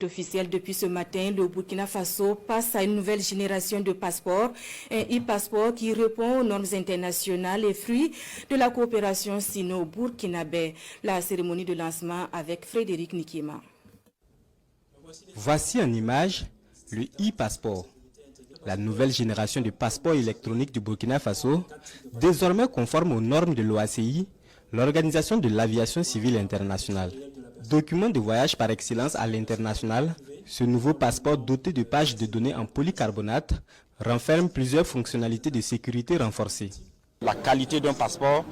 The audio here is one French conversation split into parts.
Officiel depuis ce matin, le Burkina Faso passe à une nouvelle génération de passeports, un e-passeport qui répond aux normes internationales et fruit de la coopération sino-burkinabé. La cérémonie de lancement avec Frédéric Nikima. Voici en image le e-passeport, la nouvelle génération de passeports électroniques du Burkina Faso, désormais conforme aux normes de l'OACI, l'Organisation de l'Aviation Civile Internationale. Document de voyage par excellence à l'international, ce nouveau passeport doté de pages de données en polycarbonate renferme plusieurs fonctionnalités de sécurité renforcées. La qualité d'un passeport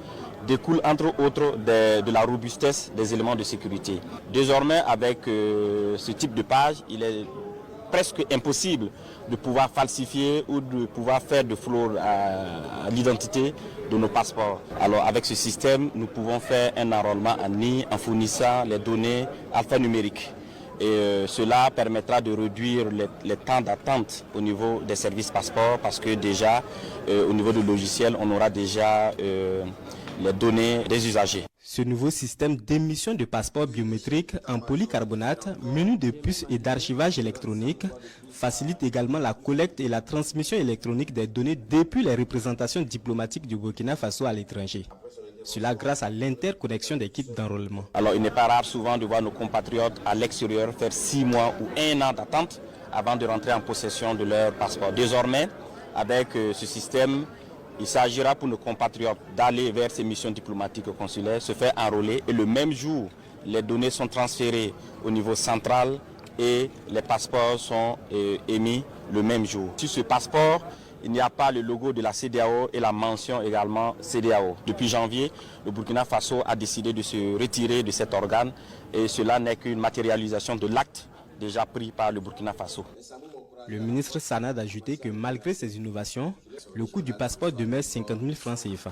découle entre autres de la robustesse des éléments de sécurité. Désormais, avec ce type de page, il est presque impossible de pouvoir falsifier ou de pouvoir faire de fraude à l'identité de nos passeports. Alors avec ce système, nous pouvons faire un enrôlement en ligne en fournissant les données alphanumériques. Et cela permettra de réduire les temps d'attente au niveau des services passeports parce que déjà, au niveau du logiciel, on aura déjà les données des usagers. Ce nouveau système d'émission de passeports biométriques en polycarbonate, menu de puces et d'archivage électronique, facilite également la collecte et la transmission électronique des données depuis les représentations diplomatiques du Burkina Faso à l'étranger. Cela grâce à l'interconnexion des kits d'enrôlement. Alors il n'est pas rare souvent de voir nos compatriotes à l'extérieur faire 6 mois ou 1 an d'attente avant de rentrer en possession de leur passeport. Désormais, avec ce système, il s'agira pour nos compatriotes d'aller vers ces missions diplomatiques au consulaire, se faire enrôler et le même jour, les données sont transférées au niveau central et les passeports sont émis le même jour. Sur ce passeport, il n'y a pas le logo de la CEDEAO et la mention également CEDEAO. Depuis janvier, le Burkina Faso a décidé de se retirer de cet organe et cela n'est qu'une matérialisation de l'acte déjà pris par le Burkina Faso. Le ministre Sanad a ajouté que malgré ces innovations, le coût du passeport demeure 50 000 francs CFA.